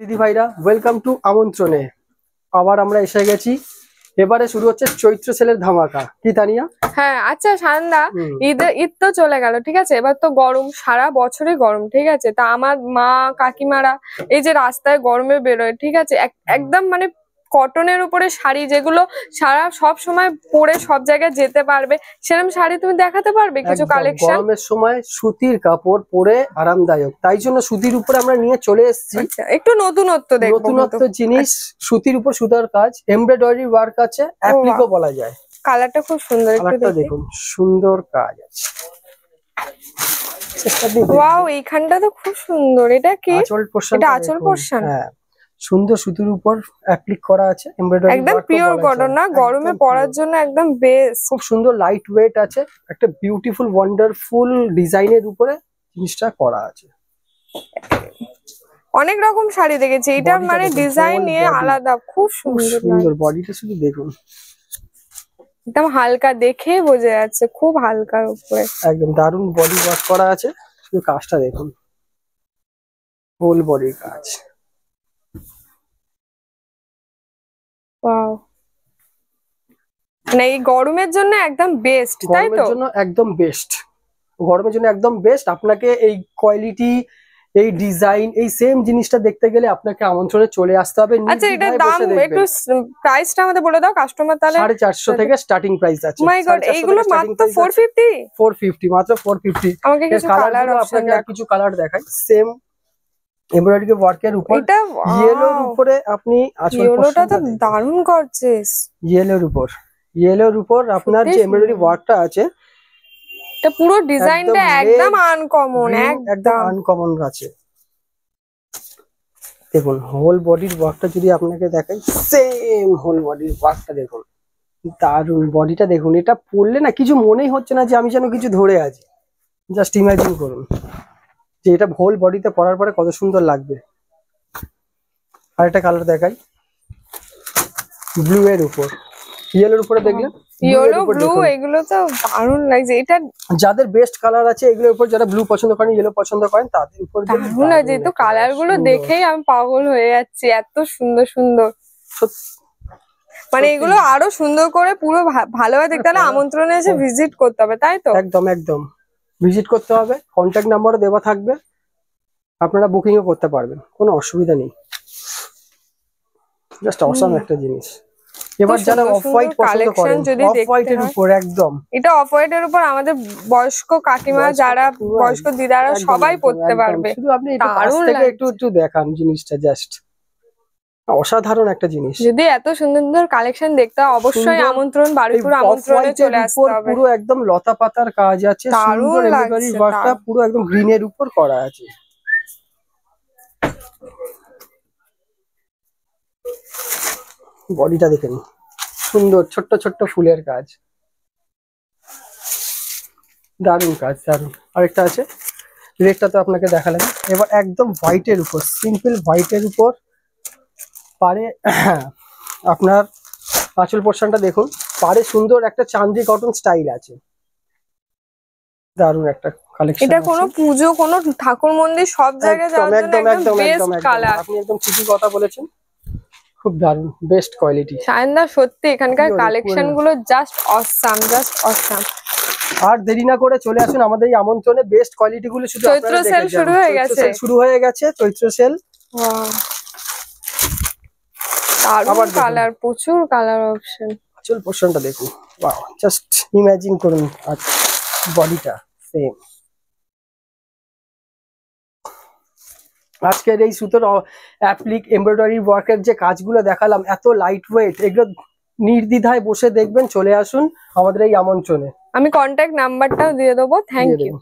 দিদি ভাইরা welcome to আমন্ত্রণে। আবার আমরা এসে গেছি। এবারে শুরু হচ্ছে চৈত্র সেলের ধামাকা। কি তানিয়া? হ্যাঁ আচ্ছা সান্দা, ঈদ তো চলে গেল, ঠিক আছে। এবার তো গরম, সারা বছরই গরম, ঠিক আছে। তা আমার মা কাকিমারা এই যে রাস্তায় গরমে বেরোয়, ঠিক আছে, একদম মানে কটনের উপরে শাড়ি, যেগুলো সারা সব সময় পরে সব জায়গায় যেতে পারবে, সেরকম শাড়ি তুমি দেখাতে পারবে কিছু কালেকশন? গরমের সময় সুতির কাপড় পরে আরামদায়ক, তাই জন্য সুতির উপরে আমরা নিয়ে চলে এসেছি। একটু নতুনত্ব দেখবো, নতুনত্ব জিনিস। সুতির উপর সুতার কাজ, এমব্রয়ডারি ওয়ার্ক আছে, অ্যাপ্লিকও বলা যায়। কালারটা খুব সুন্দর, একটু দেখুন, সুন্দর কাজ আছে। ওয়াও, এইখানটা তো খুব সুন্দর। এটা কি? এটা আঁচল পোরশন। হ্যাঁ, সুন্দর সুতির উপর অ্যাপ্লিক করা আছে, এমব্রয়ডারি একদম পিওর কটন, না গরমে পরার জন্য একদম বেস্ট। খুব সুন্দর লাইট ওয়েট আছে, একটা বিউটিফুল ওয়ান্ডারফুল ডিজাইনের উপরে জিনিসটা করা আছে। অনেক রকম শাড়ি দেখেছি, এটা মানে ডিজাইন নিয়ে আলাদা, খুব সুন্দর। বডিটা শুধু দেখুন, একদম হালকা, দেখে বোঝা যাচ্ছে খুব হালকার উপরে। একদম দারুণ বডি ওয়ার্ক করা আছে। শুধু কাজটা দেখুন, হোল বডির কাজ। ওয়াও, মানে এই গরমের জন্য একদম বেস্ট, তাই তো? গরমের জন্য একদম বেস্ট, গরমের জন্য একদম বেস্ট। আপনাকে এই কোয়ালিটি, এই ডিজাইন, এই সেম জিনিসটা দেখতে গেলে আপনাকে আমন্ত্রণে চলে আসতে হবে। আচ্ছা, এটার দাম একটু প্রাইসটা আমাদের বলে দাও, কাস্টমার তাহলে। 450 থেকে স্টার্টিং প্রাইস আছে। মাই গড, এইগুলো মাত্র 450 মাত্র 450। আমাকে কিছু কালার আপনাকে আর কিছু কালার দেখাই। সেম এমব্রয়ডারি ওয়ার্কের উপর, এটা ইয়েলোর উপরে আপনি ইয়েলোটা তো দারুণ গর্জিয়াস। ইয়েলোর উপর আপনার যে এমব্রয়ডারি ওয়ার্কটা আছে, এটা পুরো ডিজাইনটা একদম আনকমন, একদম আনকমন আছে। দেখুন হোল বডির ওয়ার্কটা যদি আপনাকে দেখাই, সেম হোল বডির ওয়ার্কটা দেখুন, দারুন বডিটা দেখুন। এটা পরলে না কিছু মনেই হচ্ছে না যে আমি যেন কিছু ধরে আছি। জাস্ট ইমাজিন করুন যে এটা হোল বডিতে পরার পরে কত সুন্দর লাগবে। আর একটা কালার দেখাই, ব্লু এর উপর, ইয়েলোর উপরে দেখলেন, ইয়েলো ব্লু, এগুলো তো দারুণ লাগছে। এটা যাদের বেস্ট কালার আছে এগুলোর উপর, যারা ব্লু পছন্দ করেন, ইয়েলো পছন্দ করেন, তাদের উপর দারুণ লাগছে। তো কালার গুলো দেখেই আমি পাগল হয়ে যাচ্ছি, এত সুন্দর সুন্দর। মানে এগুলো আরো সুন্দর করে পুরো ভালোভাবে দেখতে হলে আমন্ত্রণে এসে ভিজিট করতে হবে, তাই তো? একদম একদম ভিজিট করতে হবে। কন্ট্যাক্ট নাম্বারও দেওয়া থাকবে, আপনারা বুকিংও করতে পারবেন, কোনো অসুবিধা নেই। জাস্ট অসাম একটা জিনিস। এবার যারা অফ হোয়াইট পছন্দ করেন, অফ হোয়াইটের উপর একদম, এটা অফ হোয়াইটের উপর আমাদের বয়স্ক কাকিমা, যারা বয়স্ক দিদারা সবাই পড়তে পারবে। শুধু আপনি একটু দেখান জিনিসটা, জাস্ট অসাধারণ একটা জিনিস। যদি এত সুন্দর সুন্দর কালেকশন দেখতে হয়, অবশ্যই আমন্ত্রণ, বারুইপুর আমন্ত্রণে চলে আসতে হবে। পুরো একদম লতা পাতার কাজ আছে, সুন্দর এমব্রয়ডারি ওয়ার্কটা পুরো একদম গ্রিনের উপর করা আছে। বডিটা দেখেন, সুন্দর ছোট্ট ছোট্ট ফুলের কাজ, দারুণ কাজ, দারুণ। আরেকটা আছে, রেডটা তো আপনাকে দেখালাম। এবার একদম হোয়াইটের উপর, সিম্পল হোয়াইটের উপর পারে আপনার আঁচল পোর্শনটা দেখুন, পারে সুন্দর একটা চান্দি কটন স্টাইল আছে, দারুণ একটা কালেকশন। এটা কোনো পুজো, কোনো ঠাকুর মন্দির, সব জায়গায় যাওয়ার জন্য একদম বেস্ট কালার। আপনি একদম ঠিকই কথা বলেছেন, খুব দারুণ, বেস্ট কোয়ালিটি। সায়নদা সত্যি এখানকার কালেকশন গুলো জাস্ট অসাম, জাস্ট অসাম। আর দেরি না করে চলে আসুন আমাদের এই আমন্ত্রণে। বেস্ট কোয়ালিটি গুলো শুধু চৈত্র সেল শুরু হয়ে গেছে, চৈত্র সেল। আবার কালার, প্রচুর কালার অপশন। চল পোর্শনটা দেখুন, ওয়াও, জাস্ট ইমাজিন করুন, আর বডিটা সেম। আজকের এই সুতোর অ্যাপ্লিক এমব্রয়ডারি ওয়ার্কের যে কাজগুলো দেখালাম, এত লাইট ওয়েট, এগুলো নির্দ্বিধায় বসে দেখবেন। চলে আসুন আমাদের এই আমন্ত্রণে। আমি কন্ট্যাক্ট নাম্বারটাও দিয়ে দেবো। Thank you.